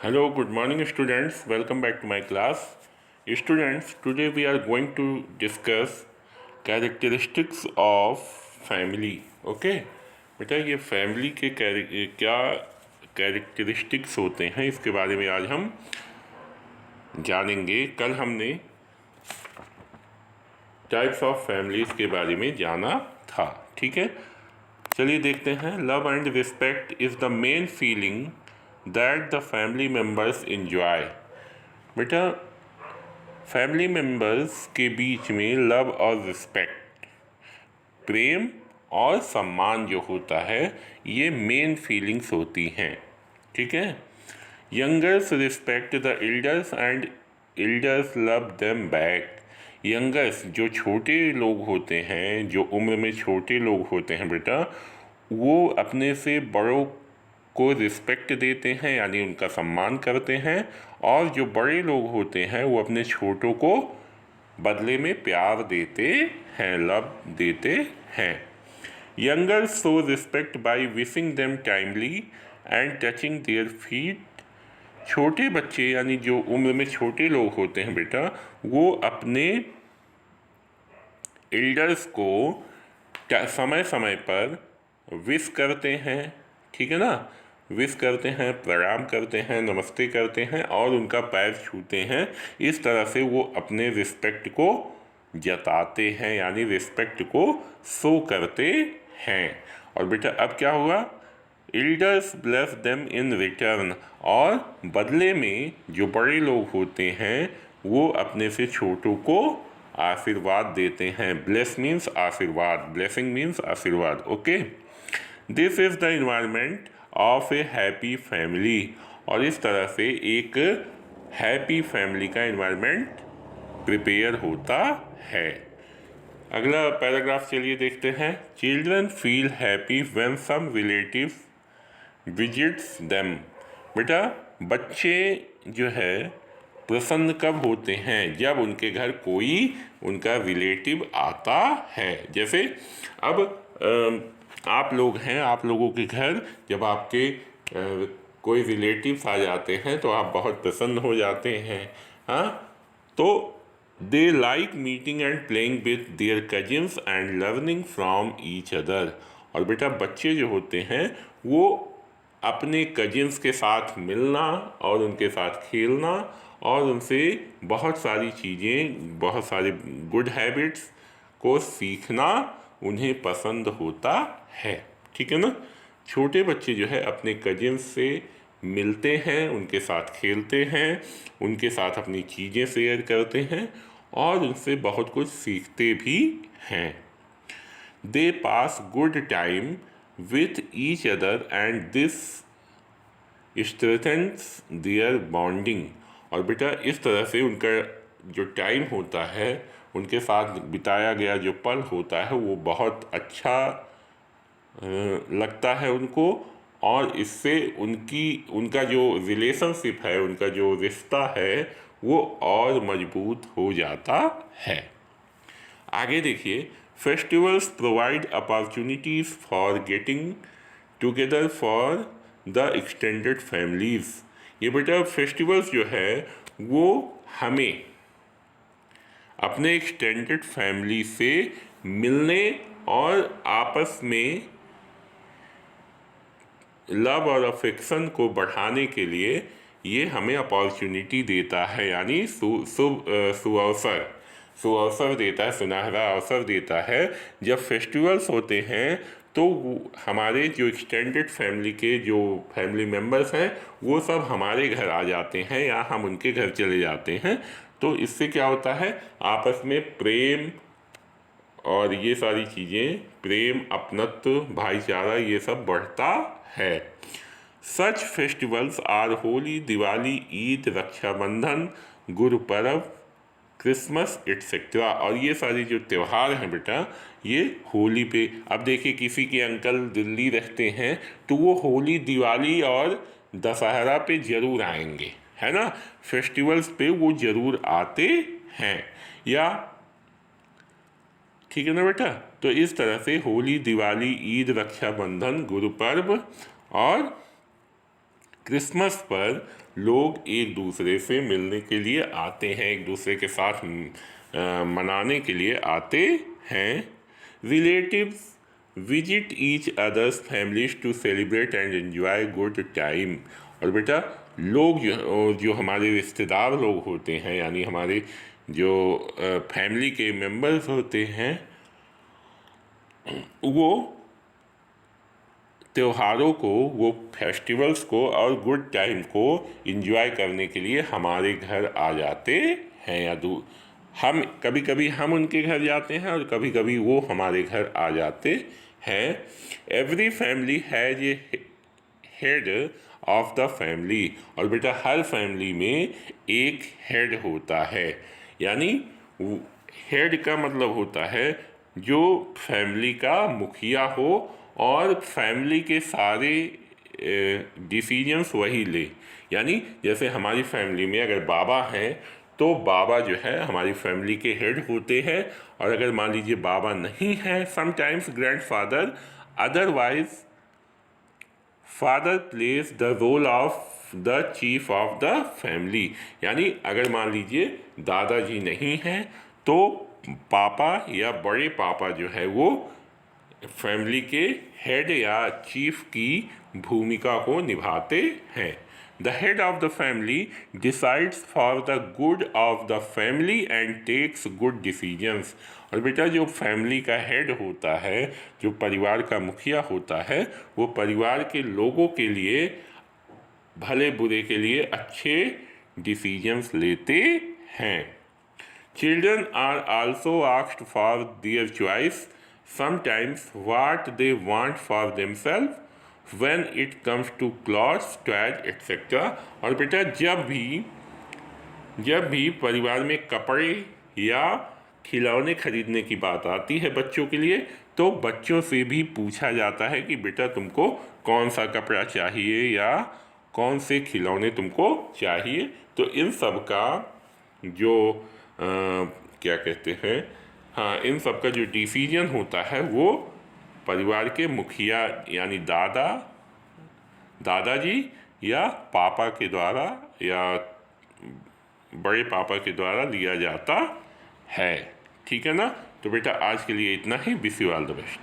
Hello, good morning, students. Welcome back to my class. Students, today we are going to discuss characteristics of family. Okay? बेटा ये family के क्या characteristics होते हैं इसके बारे में आज हम जानेंगे। कल हमने टाइप्स ऑफ फैमिलीज के बारे में जाना था। ठीक है, चलिए देखते हैं। Love and respect is the main feeling that the family members enjoy. बेटा फैमिली मेम्बर्स के बीच में लव और रिस्पेक्ट, प्रेम और सम्मान जो होता है, ये मेन फीलिंग्स होती हैं। ठीक है, youngers respect the elders and elders love them back. Youngers जो छोटे लोग होते हैं, जो उम्र में छोटे लोग होते हैं बेटा, वो अपने से बड़ों को रिस्पेक्ट देते हैं, यानी उनका सम्मान करते हैं। और जो बड़े लोग होते हैं वो अपने छोटों को बदले में प्यार देते हैं, लव देते हैं। Younger show respect by wishing them timely and touching their feet. छोटे बच्चे यानी जो उम्र में छोटे लोग होते हैं बेटा, वो अपने एल्डर्स को समय समय पर विश करते हैं। ठीक है ना, विश करते हैं, प्रणाम करते हैं, नमस्ते करते हैं और उनका पैर छूते हैं। इस तरह से वो अपने रिस्पेक्ट को जताते हैं, यानी रिस्पेक्ट को शो करते हैं। और बेटा अब क्या हुआ, elders bless them in return. और बदले में जो बड़े लोग होते हैं वो अपने से छोटों को आशीर्वाद देते हैं। ब्लेस मीन्स आशीर्वाद, ब्लेसिंग मीन्स आशीर्वाद। Okay, this is the environment of a happy family. और इस तरह से एक हैप्पी फैमिली का इन्वायरमेंट प्रिपेयर होता है। अगला पैराग्राफ चलिए देखते हैं। Children feel happy when some relative visits them. बेटा बच्चे जो है प्रसन्न कब होते हैं, जब उनके घर कोई उनका रिलेटिव आता है। जैसे अब आप लोग हैं, आप लोगों के घर जब आपके कोई रिलेटिव्स आ जाते हैं तो आप बहुत प्रसन्न हो जाते हैं। हाँ, तो they like meeting and playing with their cousins and learning from each other. और बेटा बच्चे जो होते हैं वो अपने कजिन्स के साथ मिलना और उनके साथ खेलना और उनसे बहुत सारी चीज़ें, बहुत सारे गुड हैबिट्स को सीखना उन्हें पसंद होता है। ठीक है ना, छोटे बच्चे जो है अपने कजिन्स से मिलते हैं, उनके साथ खेलते हैं, उनके साथ अपनी चीज़ें शेयर करते हैं और उनसे बहुत कुछ सीखते भी हैं। They pass good time with each other and this strengthens their bonding. और बेटा इस तरह से उनका जो टाइम होता है, उनके साथ बिताया गया जो पल होता है, वो बहुत अच्छा लगता है उनको। और इससे उनका जो रिलेशनशिप है, उनका जो रिश्ता है, वो और मजबूत हो जाता है। आगे देखिए, festivals provide opportunities for getting together for the extended families. ये बेटा फेस्टिवल्स जो है वो हमें अपने एक्सटेंडेड फैमिली से मिलने और आपस में लव और अफेक्शन को बढ़ाने के लिए ये हमें अपॉर्चुनिटी देता है, यानी सुअवसर देता है, सुनहरा अवसर देता है। जब फेस्टिवल्स होते हैं तो हमारे जो एक्सटेंडेड फैमिली के जो फैमिली मेम्बर्स हैं वो सब हमारे घर आ जाते हैं या हम उनके घर चले जाते हैं। तो इससे क्या होता है, आपस में प्रेम और ये सारी चीज़ें, प्रेम, अपनत्व, भाईचारा, ये सब बढ़ता है। Such festivals are Holi, Diwali, Eid, Rakshabandhan, Gurpurab, Christmas etcetera. और ये सारे जो त्यौहार हैं बेटा, ये होली पे, अब देखिए किसी के अंकल दिल्ली रहते हैं तो वो होली, दिवाली और दशहरा पे ज़रूर आएंगे, है ना, फेस्टिवल्स पे वो ज़रूर आते हैं। या ठीक है ना बेटा, तो इस तरह से होली, दिवाली, ईद, रक्षाबंधन, गुरुपर्व और क्रिसमस पर लोग एक दूसरे से मिलने के लिए आते हैं, एक दूसरे के साथ मनाने के लिए आते हैं। Relatives visit each others families to celebrate and enjoy good time. और बेटा लोग जो हमारे रिश्तेदार लोग होते हैं, यानी हमारे जो फैमिली के मेंबर्स होते हैं, वो त्योहारों को, वो फेस्टिवल्स को और गुड टाइम को इंजॉय करने के लिए हमारे घर आ जाते हैं। या हम कभी कभी हम उनके घर जाते हैं और कभी कभी वो हमारे घर आ जाते हैं। Every family has a head of the family. और बेटा हर फैमिली में एक हेड होता है, यानी हेड का मतलब होता है जो फैमिली का मुखिया हो और फैमिली के सारे डिसीजंस वही ले। यानी जैसे हमारी फैमिली में अगर बाबा हैं तो बाबा जो है हमारी फैमिली के हेड होते हैं, और अगर मान लीजिए बाबा नहीं हैं, sometimes grandfather, otherwise father plays the role of the chief of the family. यानी अगर मान लीजिए दादाजी नहीं हैं तो पापा या बड़े पापा जो है वो फैमिली के हेड या चीफ की भूमिका को निभाते हैं। The head of the family decides for the good of the family and takes good decisions. और बेटा जो फैमिली का हेड होता है, जो परिवार का मुखिया होता है, वो परिवार के लोगों के लिए, भले बुरे के लिए अच्छे डिसीजंस लेते हैं। Children are also asked for their choice, sometimes what they want for themselves when it comes to clothes, toys, etc. और बेटा जब भी परिवार में कपड़े या खिलौने खरीदने की बात आती है बच्चों के लिए, तो बच्चों से भी पूछा जाता है कि बेटा तुमको कौन सा कपड़ा चाहिए या कौन से खिलौने तुमको चाहिए। तो इन सब का जो क्या कहते हैं, हाँ, इन सब का जो डिसीजन होता है वो परिवार के मुखिया यानी दादाजी या पापा के द्वारा या बड़े पापा के द्वारा लिया जाता है। ठीक है ना। तो बेटा आज के लिए इतना ही। Wish you all the best.